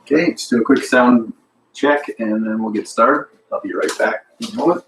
Okay, just do a quick sound check and then we'll get started. I'll be right back in a moment.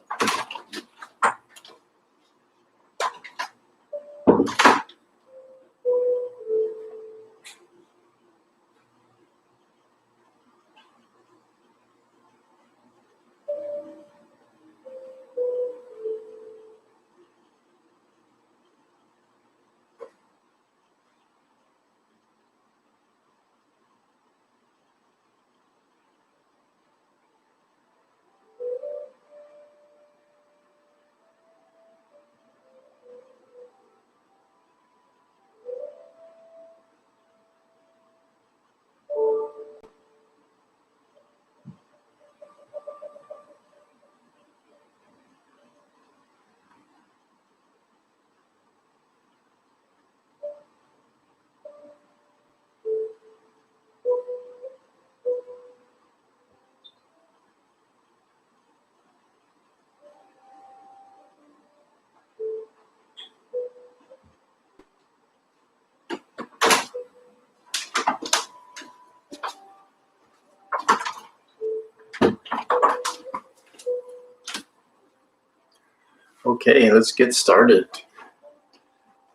Okay, let's get started.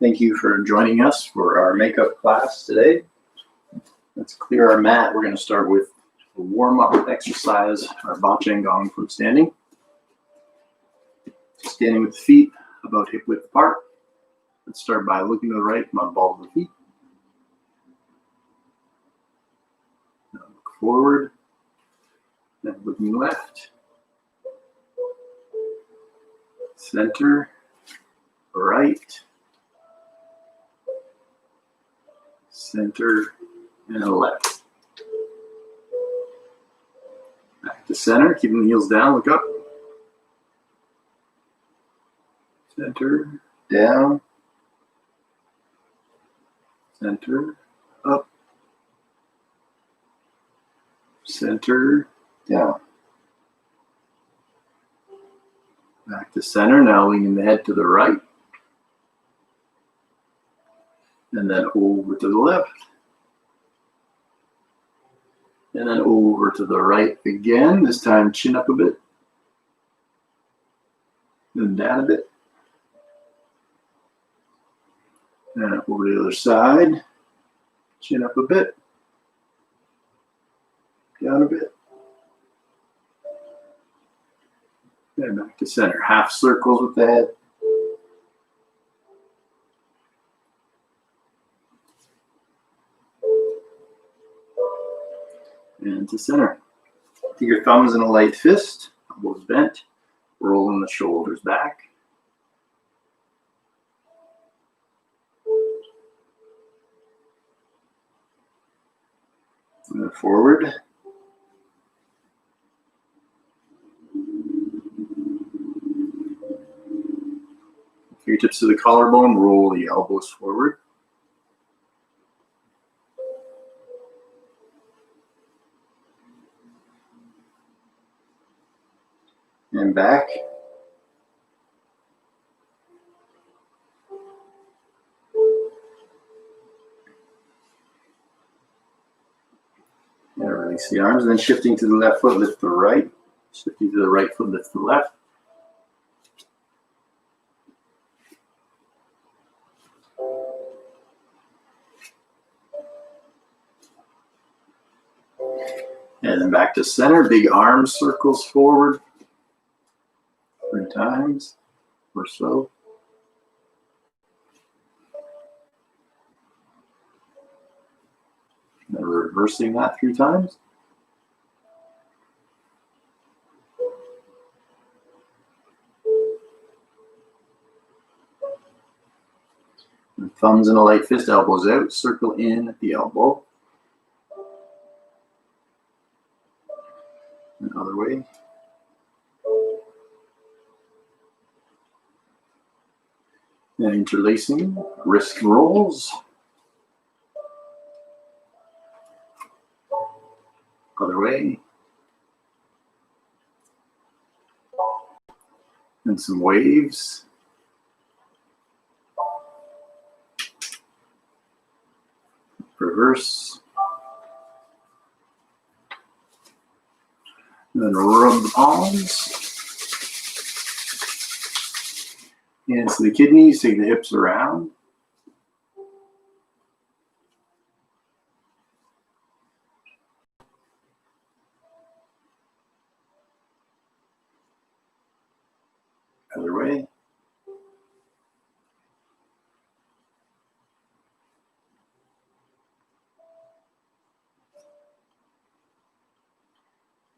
Thank you for joining us for our makeup class today. Let's clear our mat. We're going to start with a warm-up exercise, our Baceng Gong from standing. Standing with feet about hip width apart. Let's start by looking to the right from the balls of the feet. Now look forward, then looking left. Center, right, center, and left. Back to center, keeping the heels down, look up. Center, down, center, up, center, down. Back to center, now leaning the head to the right. And then over to the left. And then over to the right again, this time chin up a bit. Then down a bit. And over to the other side, chin up a bit. Down a bit. And back to center. Half circles with the head. And to center. Take your thumbs in a light fist, elbows bent, rolling the shoulders back. And then forward. Fingertips to the collarbone, roll the elbows forward. And back. And release the arms, and then shifting to the left foot, lift the right. Shifting to the right foot, lift the left. And then back to center, big arm circles forward. 3 times or so. And then reversing that 3 times. And thumbs in a light fist, elbows out, circle in at the elbow. And other way. And interlacing, wrist rolls. Other way. And some waves. Reverse. And then rub the palms. Hands to the kidneys, take the hips around. Other way.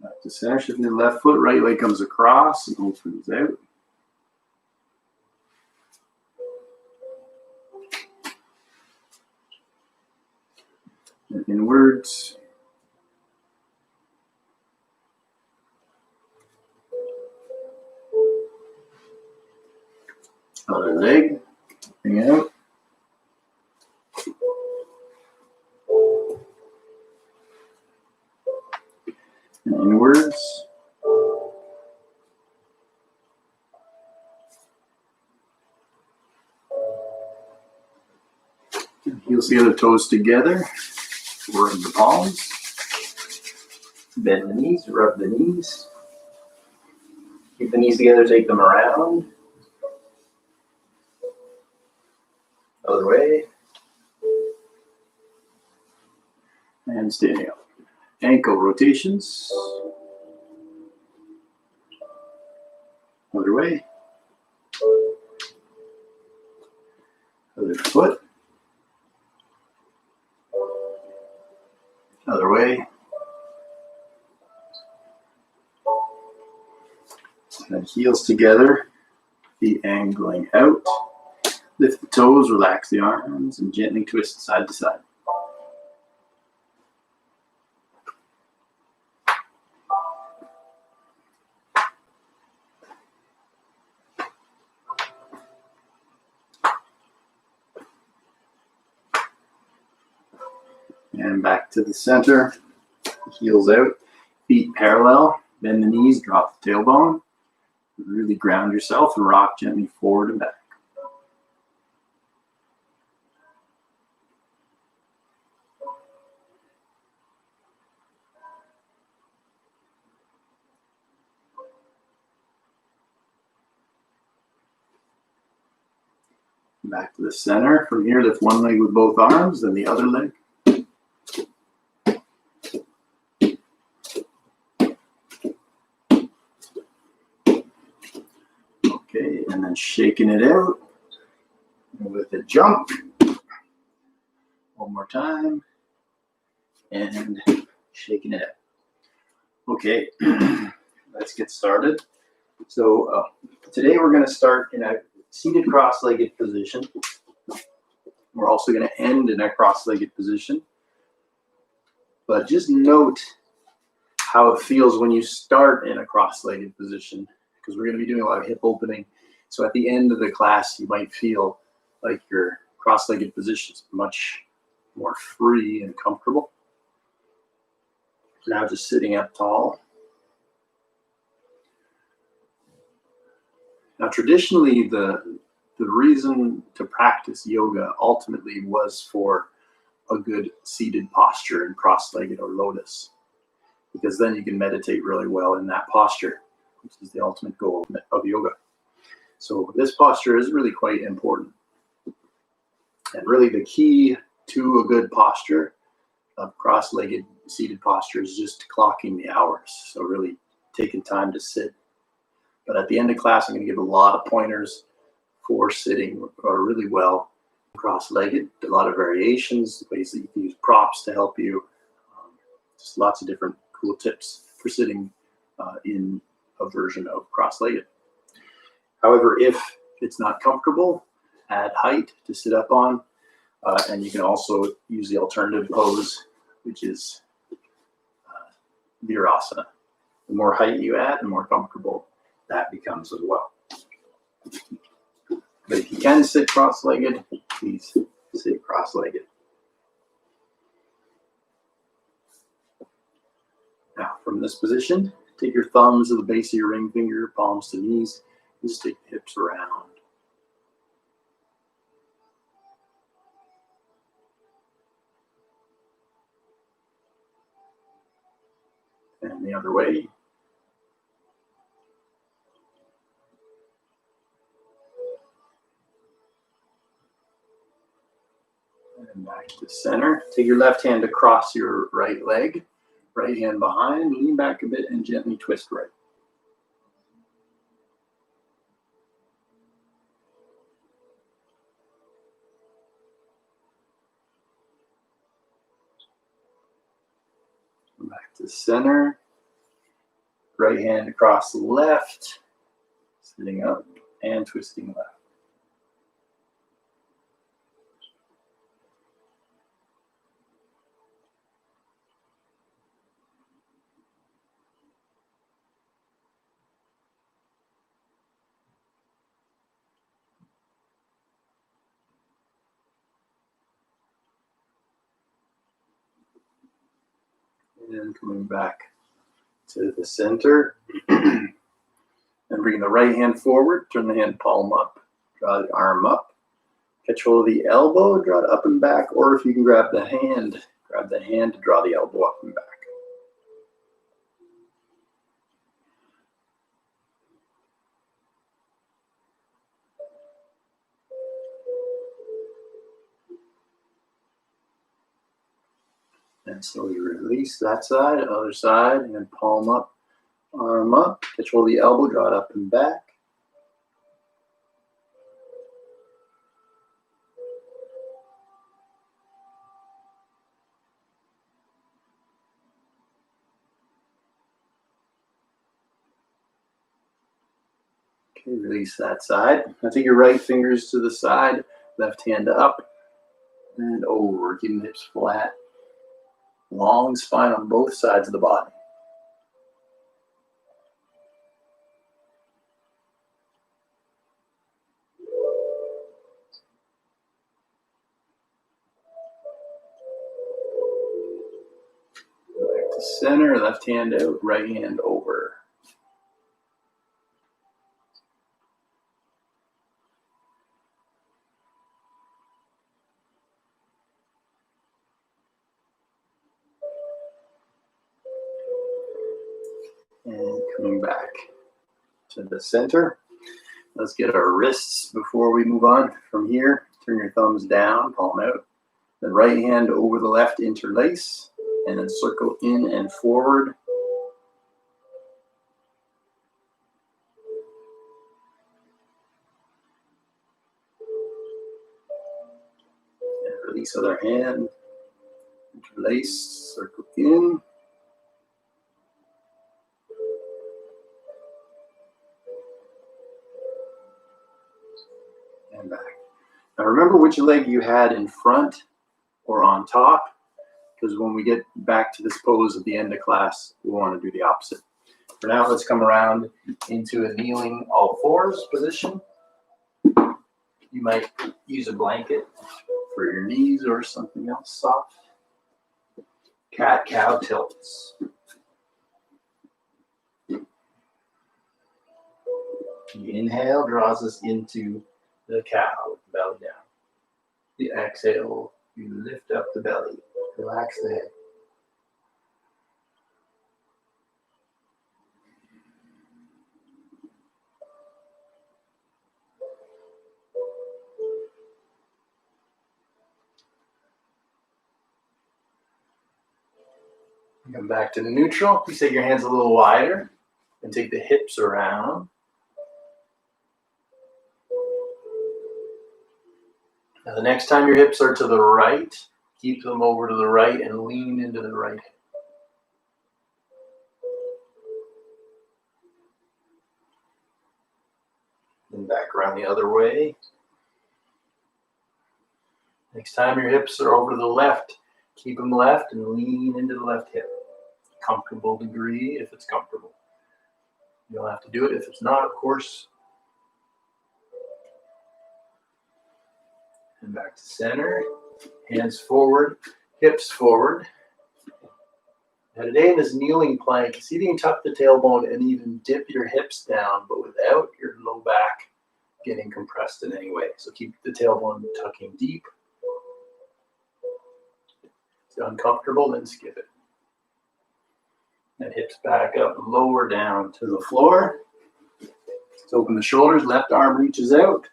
Back to center, shifting the left foot, right leg comes across and opens out. And inwards. Other leg, bring out. And inwards. Heels together, toes together. Rub the palms. Bend the knees, rub the knees. Keep the knees together, take them around. Other way. And standing up. Ankle rotations. Other way. Other foot. Other way. And then heels together, feet angling out. Lift the toes, relax the arms, and gently twist side to side. And back to the center, heels out, feet parallel, bend the knees, drop the tailbone. Really ground yourself and rock gently forward and back. Back to the center. From here, lift one leg with both arms, then the other leg. Okay, and then shaking it out with a jump. One more time. And shaking it out. Okay, let's get started. So today we're going to start in a seated cross-legged position. We're also going to end in a cross-legged position. But just note how it feels when you start in a cross-legged position, because we're going to be doing a lot of hip opening. So at the end of the class, you might feel like your cross-legged position is much more free and comfortable. Now just sitting up tall. Now traditionally, the reason to practice yoga ultimately was for a good seated posture in cross-legged or lotus, because then you can meditate really well in that posture, which is the ultimate goal of yoga. So this posture is really quite important. And really the key to a good posture of cross-legged seated posture is just clocking the hours. So really taking time to sit. But at the end of class, I'm going to give a lot of pointers for sitting really well cross-legged. A lot of variations, ways that you can use props to help you. Just lots of different cool tips for sitting in a version of cross-legged. However, if it's not comfortable, add height to sit up on. And you can also use the alternative pose, which is Virasana. The more height you add, the more comfortable that becomes as well. But if you can sit cross-legged, please sit cross-legged. Now, from this position, take your thumbs to the base of your ring finger, palms to knees, and just take the hips around. And the other way. And back to center. Take your left hand across your right leg. Right hand behind, lean back a bit and gently twist right. Back to center. Right hand across the left, sitting up and twisting left. And coming back to the center. And bring the right hand forward, turn the hand palm up, draw the arm up, catch hold of the elbow, draw it up and back, or if you can grab the hand to draw the elbow up and back. And slowly release that side, other side, and palm up, arm up. Control the elbow, draw it up and back. Okay, release that side. Now take your right fingers to the side, left hand up and over, keeping the hips flat. Long spine on both sides of the body. Back to center, left hand out, right hand over. And coming back to the center. Let's get our wrists before we move on from here. Turn your thumbs down, palm out. The right hand over the left, interlace, and then circle in and forward. And release other hand, interlace, circle in. And back. Now remember which leg you had in front or on top, because when we get back to this pose at the end of class, we want to do the opposite. For now, let's come around into a kneeling all fours position. You might use a blanket for your knees or something else soft. Cat-cow tilts. The inhale draws us into the cow, belly down. The exhale, you lift up the belly, relax the head. Come back to neutral. Please take your hands a little wider and take the hips around. Now the next time your hips are to the right, keep them over to the right and lean into the right hip. And back around the other way. Next time your hips are over to the left, keep them left and lean into the left hip. Comfortable degree if it's comfortable. You don't have to do it if it's not, of course. And back to center. Hands forward, hips forward. Now today in this kneeling plank, see if you can tuck the tailbone and even dip your hips down, but without your low back getting compressed in any way. So keep the tailbone tucking deep. If it's uncomfortable, then skip it. And hips back up, lower down to the floor. Let's open the shoulders, left arm reaches out.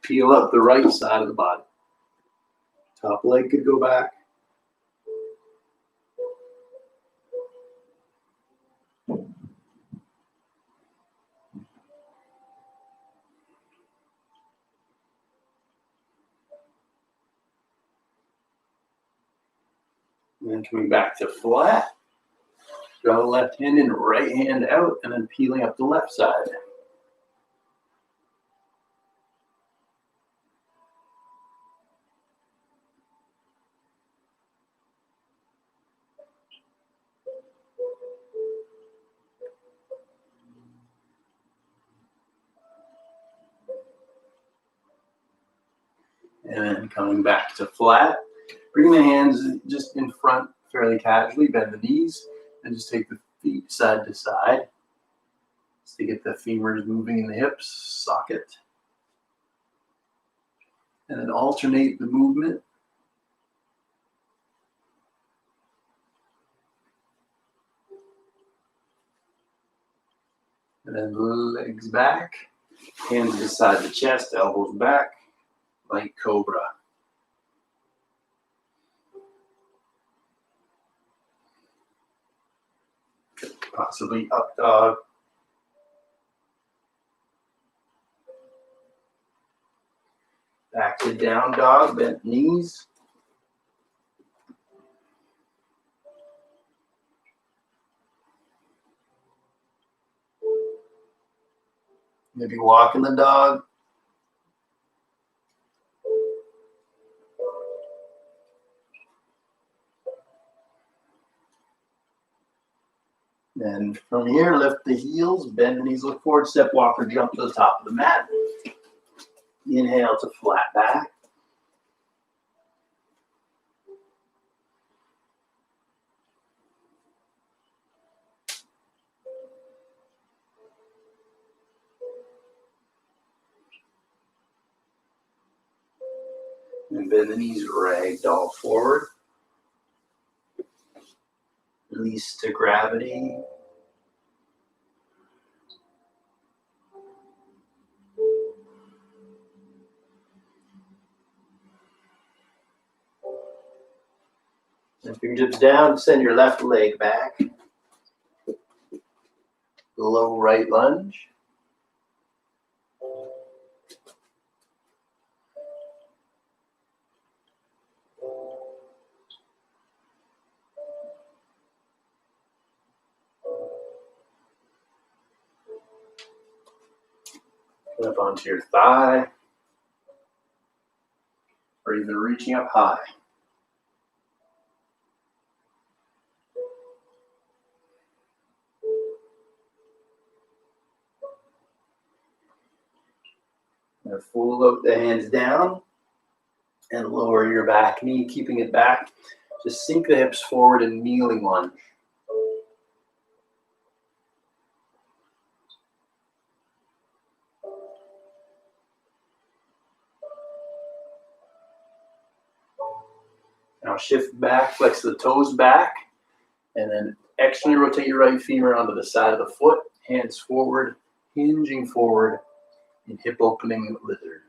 Peel up the right side of the body. Top leg could go back. And then coming back to flat. Draw the left hand in, right hand out, and then peeling up the left side. And then coming back to flat. Bring the hands just in front fairly casually, bend the knees, and just take the feet side to side. Just to get the femurs moving in the hips, socket. And then alternate the movement. And then legs back, hands beside the chest, elbows back, like cobra. possibly up dog. Back to down dog, bent knees. Maybe walking the dog. And from here, lift the heels, bend the knees, look forward, step walker, jump to the top of the mat. Inhale to flat back. And bend the knees, ragdoll forward. Release to gravity. And fingertips down, send your left leg back. Low right lunge. Up onto your thigh, or even reaching up high. And float the hands down and lower your back knee, keeping it back. Just sink the hips forward in kneeling lunge. Now shift back, flex the toes back, and then externally rotate your right femur onto the side of the foot, hands forward, hinging forward in hip opening lizard.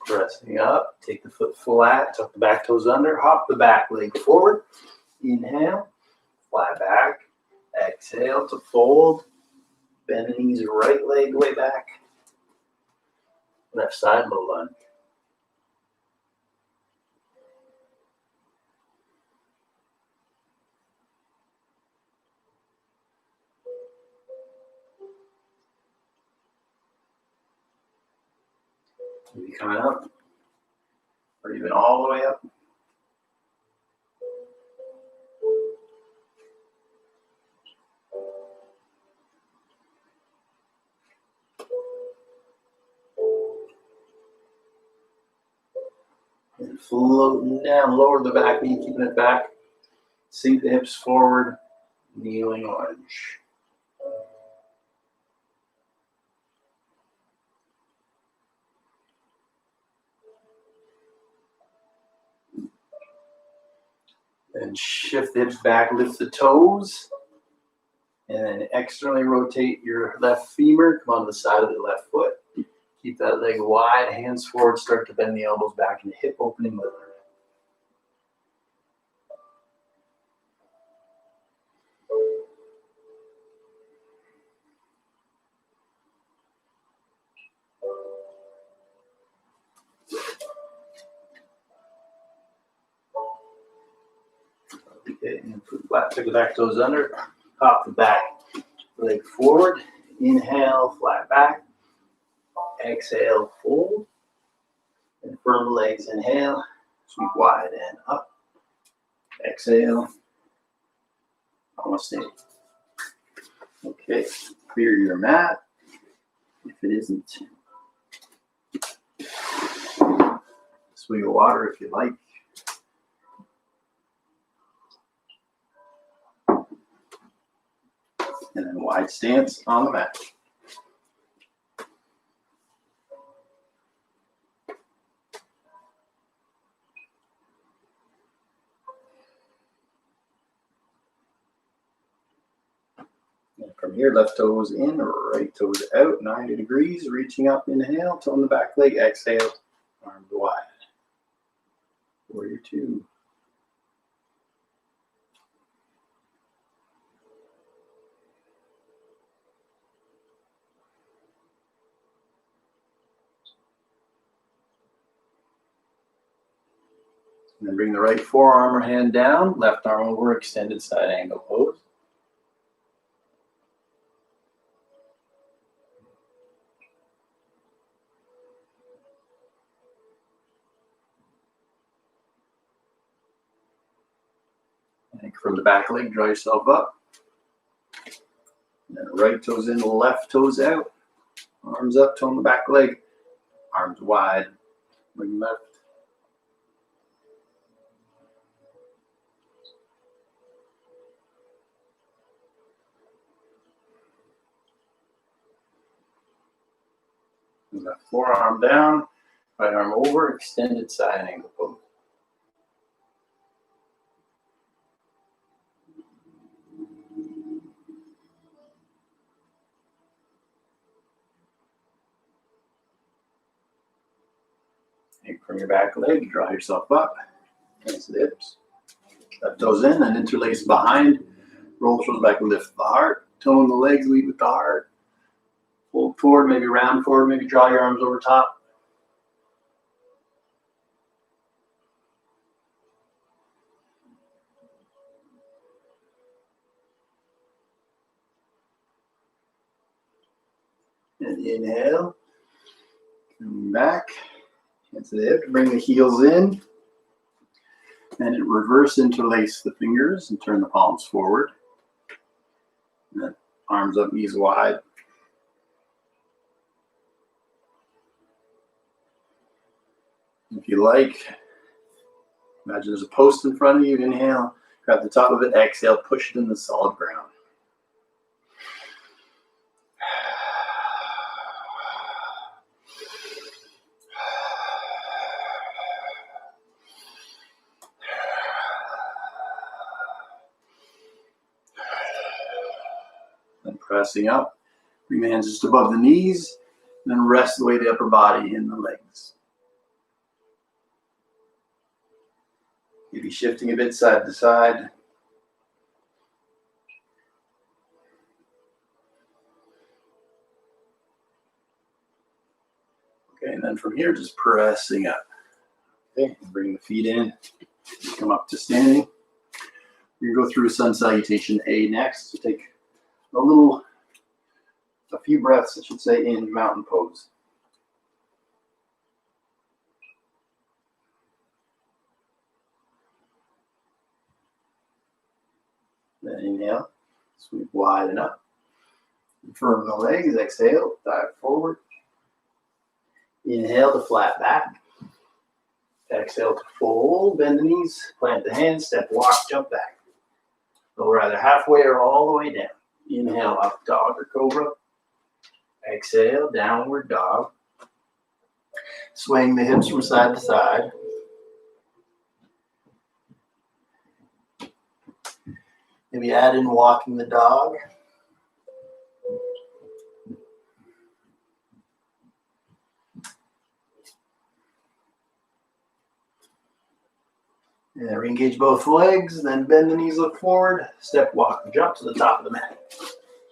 Pressing up, take the foot flat, tuck the back toes under, hop the back leg forward. Inhale, flat back. Exhale to fold. Bend the knees, right leg way back. Left side low lunge. Maybe coming up, or even all the way up. And floating down, lower the back knee, keeping it back. Sink the hips forward, kneeling lunge. Then shift the hips back, lift the toes. And then externally rotate your left femur, come onto the side of the left foot. Keep that leg wide, hands forward, start to bend the elbows back into hip opening lizard. Okay, and foot flat, tuck the back toes under, hop the back leg forward. Inhale, flat back. Exhale, fold. And firm the legs, inhale, sweep wide and up. Exhale. Namaste. Okay, clear your mat. If it isn't, swig of water if you like. And then wide stance on the mat. From here, left toes in, right toes out, 90 degrees, reaching up, inhale, tone the back leg, exhale, arms wide. Warrior two. And then bring the right forearm or hand down, left arm over, extended side angle pose. And from the back leg, draw yourself up. And then right toes in, left toes out. Arms up, tone the back leg. Arms wide. Bring left. Left forearm down, right arm over, extended side angle pose. Take from your back leg, draw yourself up, hands to the hips. Left toes in and interlace behind. Roll the shoulders back, lift the heart. Tone the legs, lead with the heart. Fold forward, maybe round forward, maybe draw your arms over top. And inhale. Coming back. Hands to the hip. Bring the heels in. And reverse interlace the fingers and turn the palms forward. And then arms up, knees wide. If you like, imagine there's a post in front of you. Inhale, grab the top of it. Exhale, push it in the solid ground. Then pressing up, bring the hands just above the knees, and then rest the weight of the upper body in the legs. Maybe shifting a bit side to side. Okay, and then from here, just pressing up. Okay, bring the feet in, come up to standing. You're gonna go through sun salutation A next. So take a few breaths, I should say, in mountain pose. Then inhale, sweep wide and up. Firm the legs, exhale, dive forward. Inhale to flat back. Exhale to fold, bend the knees, plant the hands, step, walk, jump back. Go either halfway or all the way down. Inhale, up dog or cobra. Exhale, downward dog. Swaying the hips from side to side. Maybe add in walking the dog. And re-engage both legs, then bend the knees, look forward, step, walk, jump to the top of the mat.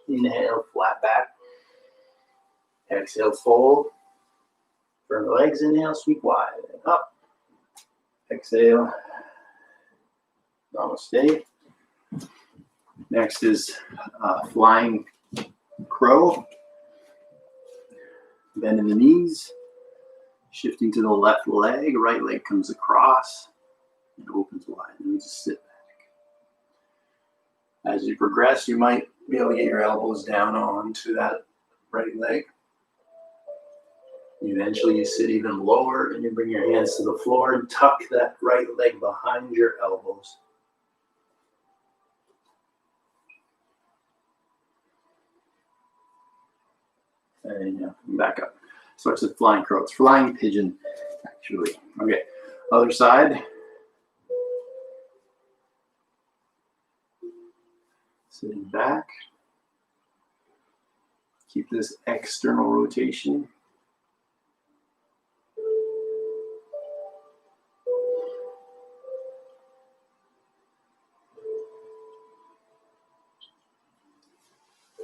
Inhale, flat back. Exhale, fold. Firm the legs, inhale, sweep wide and up. Exhale, namaste. Next is flying crow. Bending the knees, shifting to the left leg, right leg comes across and opens wide. And we just sit back. As you progress, you might be able to get your elbows down onto that right leg. Eventually you sit even lower and you bring your hands to the floor and tuck that right leg behind your elbows. And back up. So it's a flying crow. It's flying pigeon, actually. Okay, other side. Sitting back. Keep this external rotation.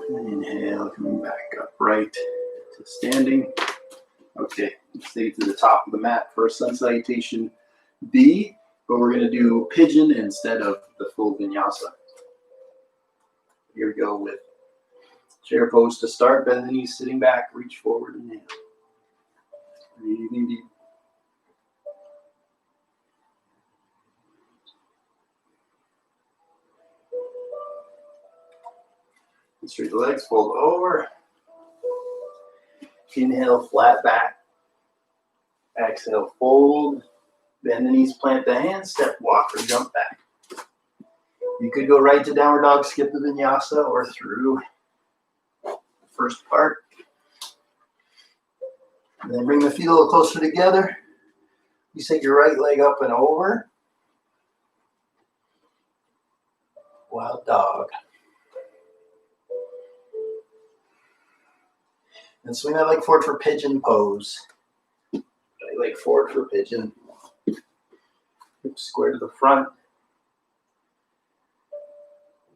Inhale, coming back upright to standing. Okay, let's take it to the top of the mat for sun salutation B, but we're going to do pigeon instead of the full vinyasa. Here we go with chair pose to start. Bend the knees, sitting back, reach forward, inhale. Breathing deep. Straight the legs, fold over. Inhale, flat back. Exhale, fold. Bend the knees, plant the hands, step, walk, or jump back. You could go right to downward dog, skip the vinyasa, or through the first part. And then bring the feet a little closer together. You take your right leg up and over. Wild dog. And swing that leg forward for pigeon pose. Right leg forward for pigeon. Hips square to the front.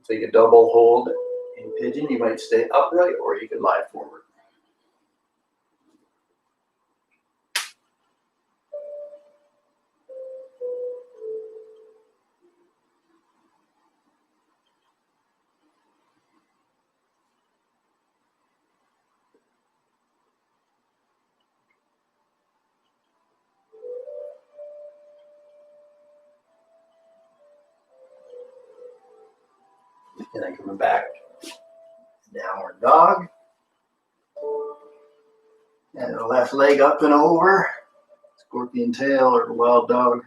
Take a double hold in pigeon. You might stay upright or you can lie forward. And then coming back, downward dog. And the left leg up and over. Scorpion tail or wild dog.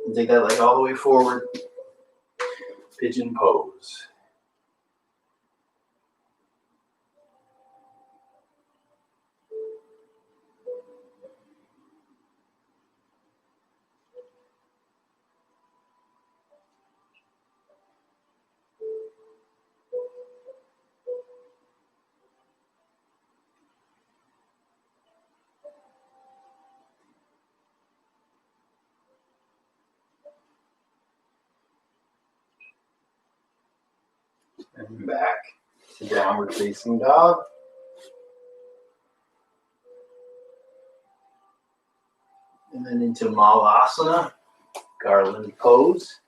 And take that leg all the way forward. Pigeon pose. And back to downward facing dog. And then into Malasana, garland pose.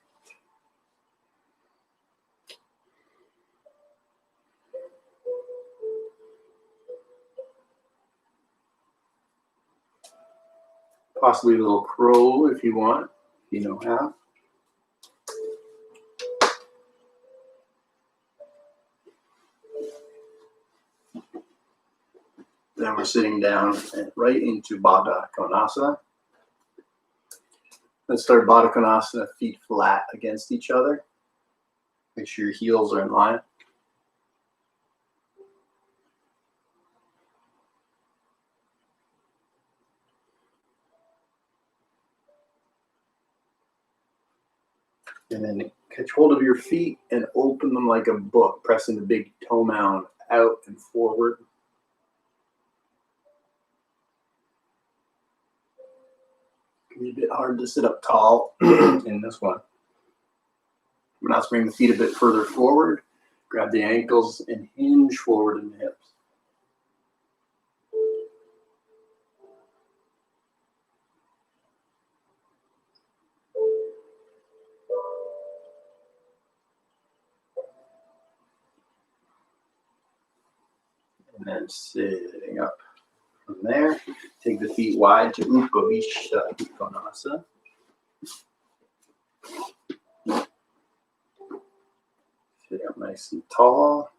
Possibly a little crow if you want, if you know how. Then we're sitting down and right into Baddha Konasana. Let's start Baddha Konasana, feet flat against each other. Make sure your heels are in line. And then catch hold of your feet and open them like a book, pressing the big toe mound out and forward. It can be a bit hard to sit up tall in this one. Now let's bring the feet a bit further forward. Grab the ankles and hinge forward in the hips. And then sitting up from there. Take the feet wide to Upavishta Konasana. Sit up nice and tall.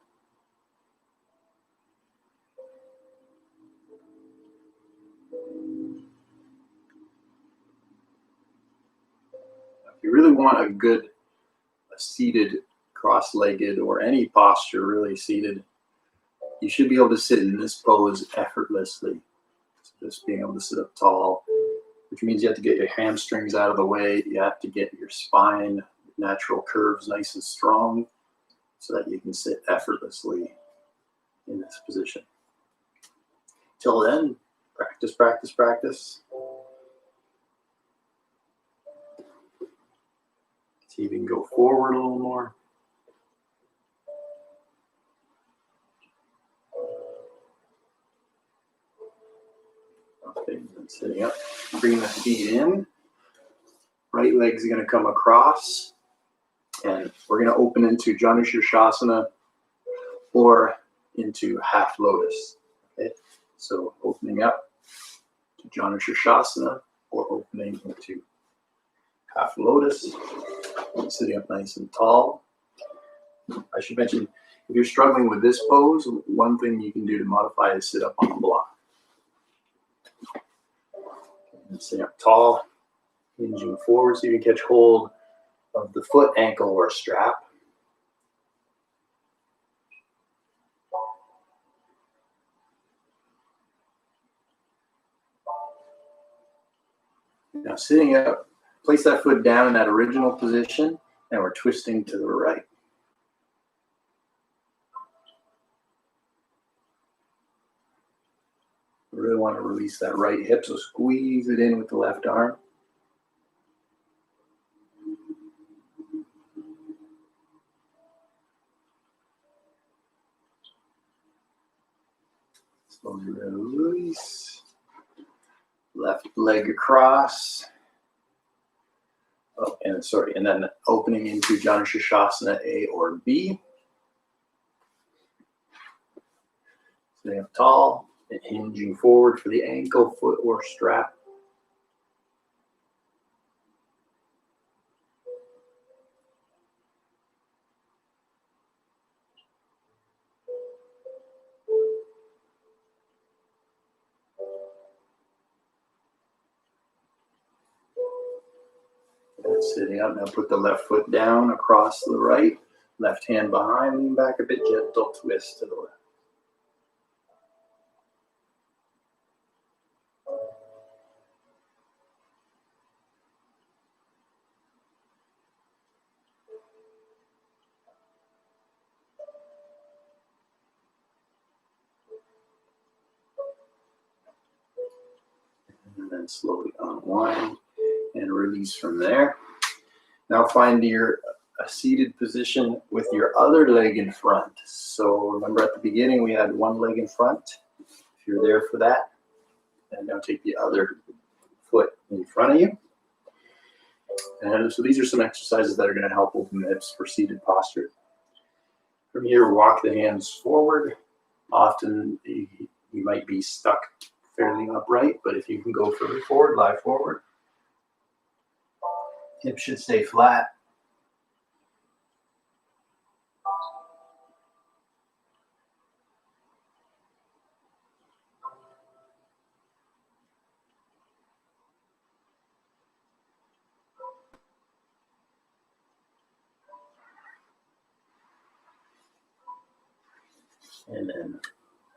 If you really want a good seated, cross-legged, or any posture really seated, you should be able to sit in this pose effortlessly. Just being able to sit up tall which means you have to get your hamstrings out of the way. You have to get your spine, natural curves nice and strong so that you can sit effortlessly in this position. Till then, practice, practice, practice. See if you can go forward a little more. Okay, and sitting up, bring the feet in. Right leg's going to come across, and we're going to open into Janu Shirshasana or into half lotus. Okay, so opening up to Janu Shirshasana or opening into half lotus, sitting up nice and tall. I should mention, if you're struggling with this pose, one thing you can do to modify is sit up on a block. And sitting up tall, hinging forward so you can catch hold of the foot, ankle, or strap. Now sitting up, place that foot down in that original position, and we're twisting to the right. We really want to release that right hip, so squeeze it in with the left arm. Slowly release. Left leg across. Oh, and sorry, and then opening into Janu Shirshasana A or B. Sitting up tall and hinging forward for the ankle, foot, or strap. And sitting up, now put the left foot down across the right, left hand behind, lean back a bit, gentle twist to the left. And then slowly unwind and release from there. Now find your seated position with your other leg in front. So remember at the beginning we had one leg in front. If you're there for that, and now take the other foot in front of you. And so these are some exercises that are going to help open the hips for seated posture. From here, walk the hands forward. Often you might be stuck fairly upright, but if you can go further forward, lie forward. Hips should stay flat. And then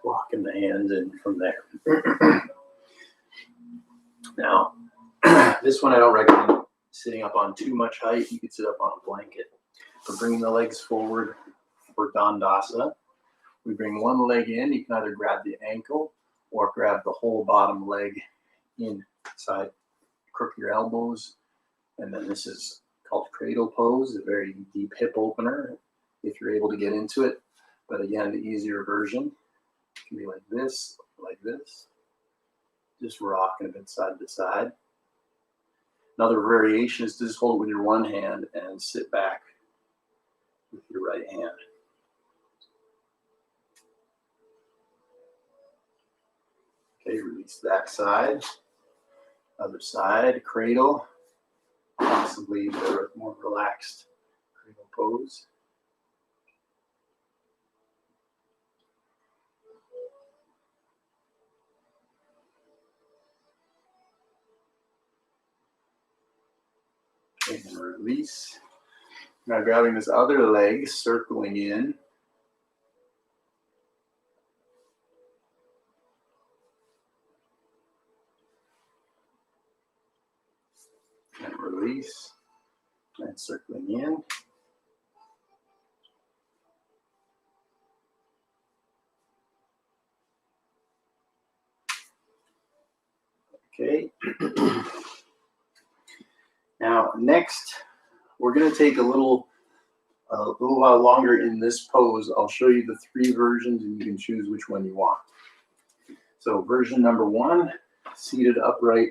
walking the hands in from there. Now, this one I don't recommend sitting up on too much height. You could sit up on a blanket. We're bringing the legs forward for Dandasana. We bring one leg in. You can either grab the ankle or grab the whole bottom leg inside. Crook your elbows. And then this is called cradle pose, a very deep hip opener if you're able to get into it. But again, the easier version can be like this. Just rocking a bit side to side. Another variation is to just hold it with your one hand and sit back with your right hand. Okay, release that side. Other side, cradle. Possibly the more relaxed cradle pose. And release. Now grabbing this other leg, circling in. and release, and circling in. Okay. Now, next, we're going to take a little while longer in this pose. I'll show you the 3 versions, and you can choose which one you want. So version number 1, seated upright,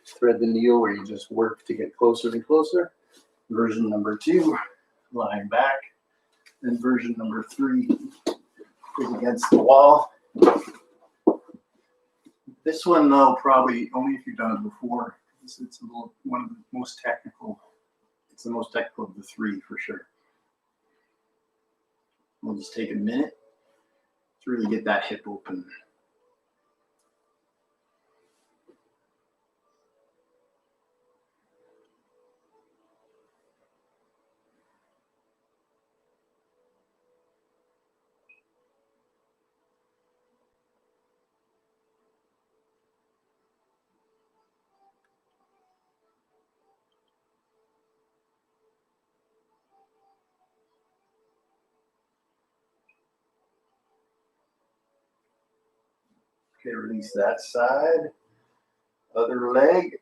thread the needle where you just work to get closer and closer. Version number 2, lying back. And version number 3 is against the wall. This one, though, probably only if you've done it before. It's one of the most technical. It's the most technical of the 3 for sure. We'll just take a minute to really get that hip open. Okay, release that side. Other leg,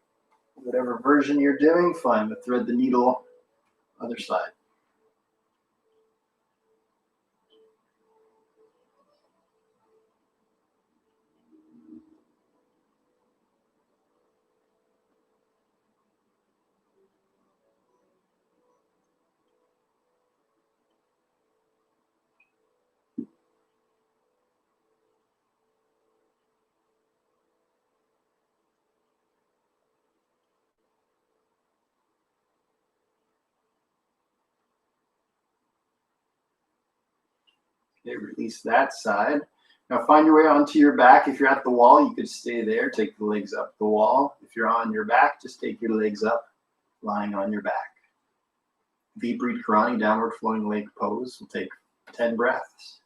whatever version you're doing, fine, but thread the needle other side. Okay, release that side. Now find your way onto your back. If you're at the wall, you could stay there. Take the legs up the wall. If you're on your back, just take your legs up, lying on your back. Vipreet Karani, downward flowing leg pose. We'll take 10 breaths.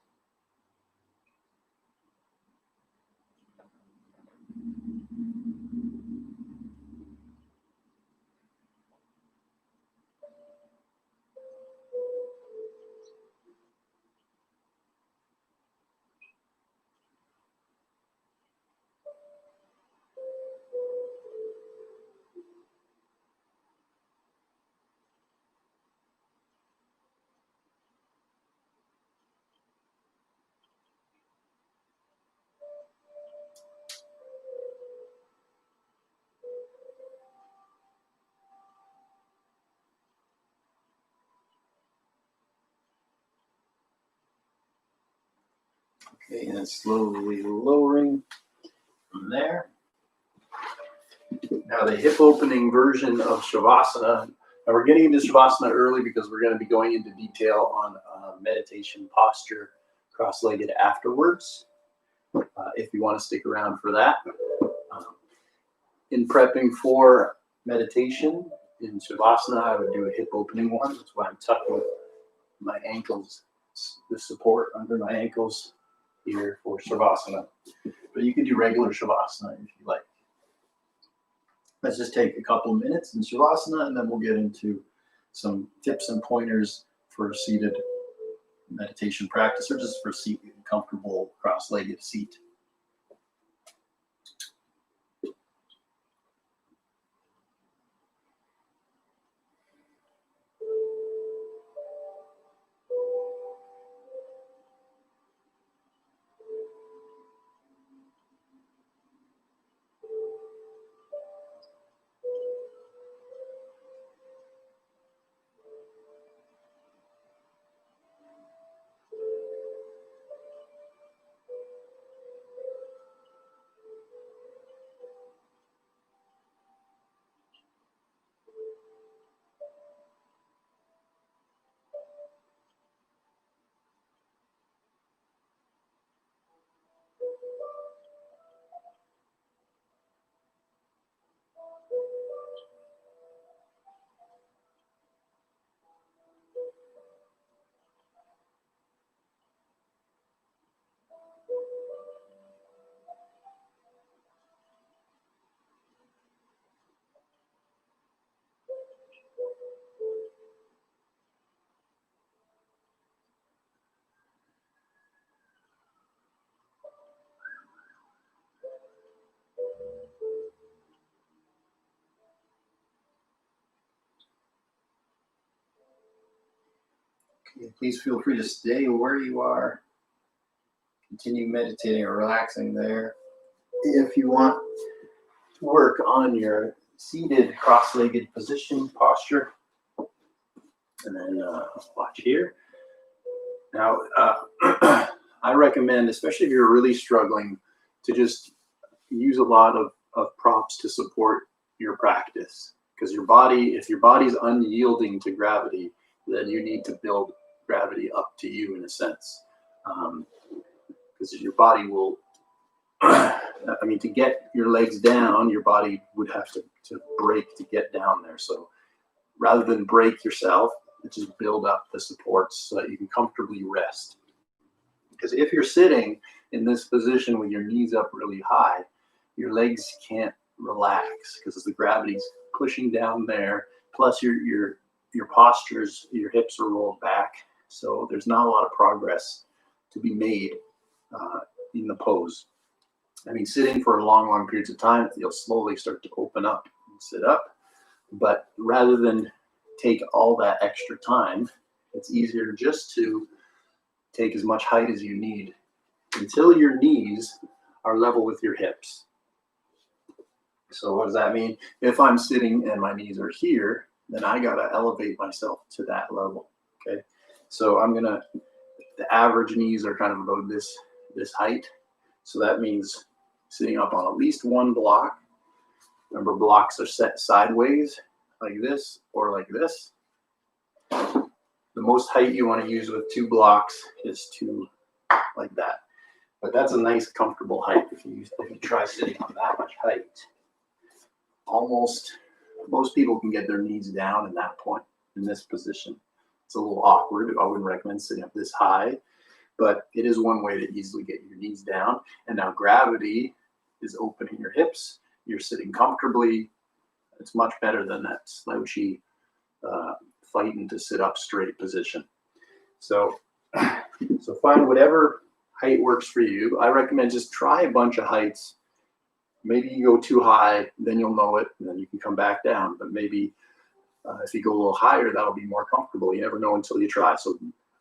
Okay, and slowly lowering from there. Now the hip opening version of Shavasana. Now we're getting into Shavasana early because we're going to be going into detail on meditation posture, cross-legged afterwards. If you want to stick around for that. In prepping for meditation in Shavasana, I would do a hip opening one. That's why I'm tucking my ankles, the support under my ankles here for Shavasana. But you can do regular Shavasana if you like. Let's just take a couple of minutes in Shavasana, and then we'll get into some tips and pointers for seated meditation practice, or just for seated, comfortable cross-legged seat. Please feel free to stay where you are. Continue meditating or relaxing there. If you want to work on your seated cross-legged position posture, and then watch here. Now, I recommend, especially if you're really struggling, to just use a lot of props to support your practice. Because if your body's unyielding to gravity, then you need to build gravity up to you in a sense. Because your body will, to get your legs down, your body would have to break to get down there. So rather than break yourself, just build up the supports so that you can comfortably rest. Because if you're sitting in this position with your knees up really high, your legs can't relax because the gravity's pushing down there. Plus your postures, your hips are rolled back. So there's not a lot of progress to be made in the pose. Sitting for long periods of time, you'll slowly start to open up and sit up. But rather than take all that extra time, it's easier just to take as much height as you need until your knees are level with your hips. So what does that mean? If I'm sitting and my knees are here, then I gotta elevate myself to that level, okay? So the average knees are kind of about this height. So that means sitting up on at least one block. Remember, blocks are set sideways, like this or like this. The most height you want to use with 2 blocks is 2 like that. But that's a nice comfortable height. If you try sitting on that much height, most people can get their knees down in that point, in this position. It's a little awkward. I wouldn't recommend sitting up this high, but it is one way to easily get your knees down. And now gravity is opening your hips. You're sitting comfortably. It's much better than that slouchy fighting to sit up straight position. So find whatever height works for you. I recommend just try a bunch of heights. Maybe you go too high, then you'll know it, and then you can come back down. But maybe if you go a little higher, that'll be more comfortable. You never know until you try. So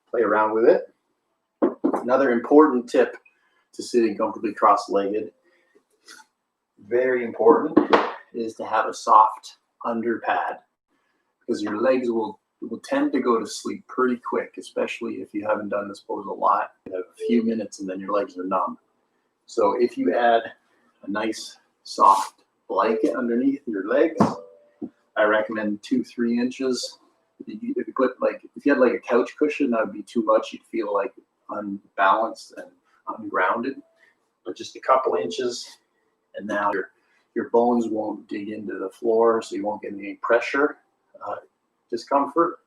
play around with it. Another important tip to sitting comfortably cross-legged, very important, is to have a soft under pad, because your legs will tend to go to sleep pretty quick, especially if you haven't done this pose a lot. You have a few minutes and then your legs are numb. So if you add a nice soft blanket underneath your legs, I recommend 2-3 inches. If you had like a couch cushion, that would be too much. You'd feel like unbalanced and ungrounded. But just a couple inches, and now your bones won't dig into the floor, so you won't get any pressure, discomfort,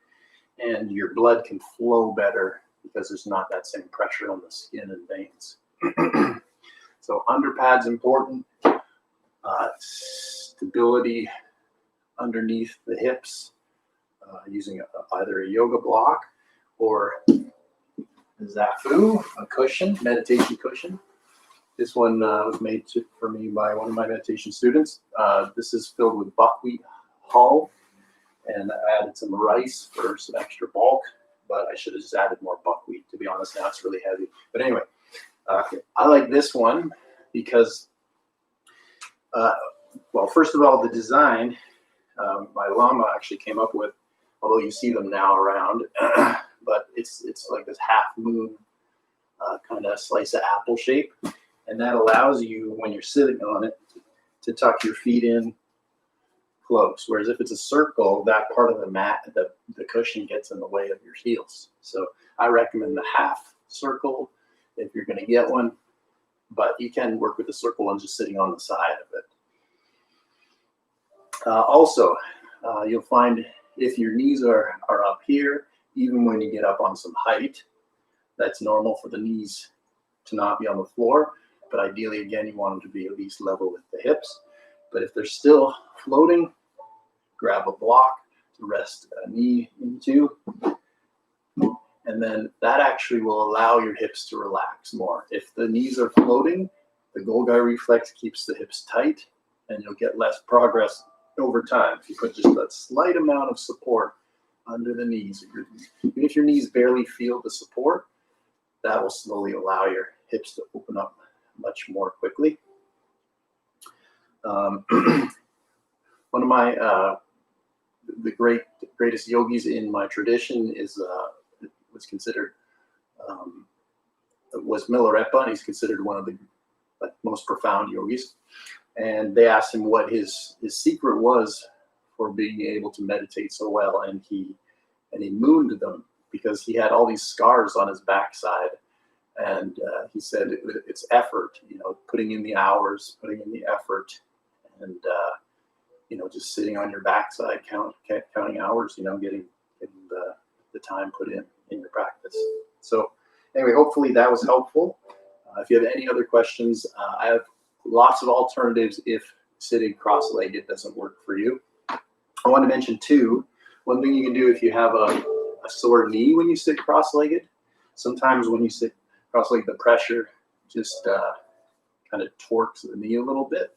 and your blood can flow better because there's not that same pressure on the skin and veins. So underpad's important. Stability underneath the hips, using either a yoga block or a Zafu, a cushion, meditation cushion. This one was made for me by one of my meditation students. This is filled with buckwheat hull, and I added some rice for some extra bulk, but I should have just added more buckwheat, to be honest. Now it's really heavy. But anyway, I like this one because, well, first of all, the design, my Lama actually came up with, although you see them now around, but it's like this half moon kind of slice of apple shape. And that allows you, when you're sitting on it, to tuck your feet in close. Whereas if it's a circle, that part of the mat, the cushion gets in the way of your heels. So I recommend the half circle if you're going to get one. But you can work with the circle one just sitting on the side of it. Also, you'll find if your knees are up here, even when you get up on some height, that's normal for the knees to not be on the floor. But ideally, again, you want them to be at least level with the hips. But if they're still floating, grab a block to rest a knee into. And then that actually will allow your hips to relax more. If the knees are floating, the Golgi reflex keeps the hips tight, and you'll get less progress over time. If you put just a slight amount of support under the knees. Even if your knees barely feel the support, that will slowly allow your hips to open up much more quickly. One of my the greatest yogis in my tradition was Milarepa, and he's considered one of the most profound yogis. And they asked him what his secret was for being able to meditate so well, and he mooned them because he had all these scars on his backside, and he said it's effort, putting in the hours, putting in the effort, and just sitting on your backside, counting hours, getting the time put in your practice. So anyway, hopefully that was helpful. If you have any other questions, I have lots of alternatives if sitting cross-legged doesn't work for you. I want to mention too, one thing you can do if you have a sore knee when you sit cross-legged. Sometimes when you sit cross-legged, the pressure just kind of torques the knee a little bit.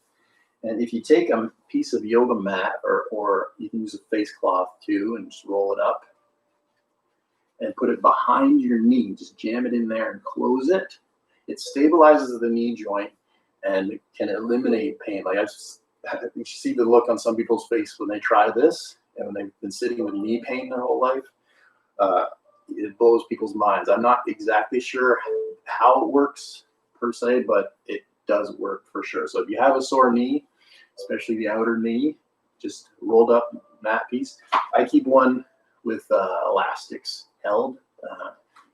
And if you take a piece of yoga mat, or you can use a face cloth too, and just roll it up and put it behind your knee, just jam it in there and close it. It stabilizes the knee joint and can eliminate pain. Like you see the look on some people's face when they try this, and when they've been sitting with knee pain their whole life, it blows people's minds. I'm not exactly sure how it works per se, but it does work for sure. So if you have a sore knee, especially the outer knee, just rolled up mat piece. I keep one with elastics held,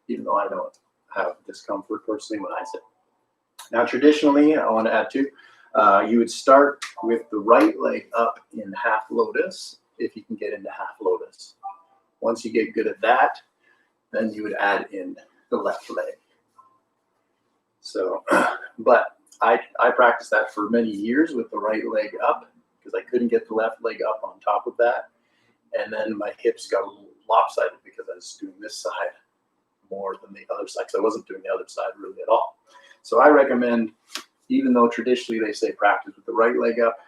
even though I don't have discomfort personally when I sit. Now, traditionally, I want to add too, you would start with the right leg up in half lotus, if you can get into half lotus. Once you get good at that, then you would add in the left leg. So, but I practiced that for many years with the right leg up because I couldn't get the left leg up on top of that. And then my hips got a little lopsided because I was doing this side more than the other side, because I wasn't doing the other side really at all. So I recommend, even though traditionally they say practice with the right leg up,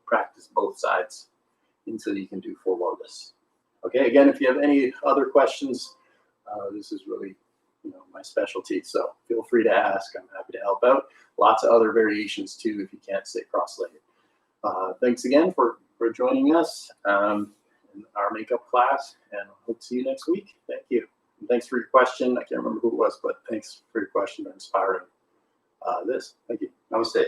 practice both sides until you can do full lotus. Okay, again, if you have any other questions, this is really my specialty, so feel free to ask. I'm happy to help out. Lots of other variations too if you can't sit cross-legged. Thanks again for joining us in our makeup class, and hope to see you next week. Thank you. And thanks for your question. I can't remember who it was, but thanks for your question and inspiring this. Thank you. Namaste.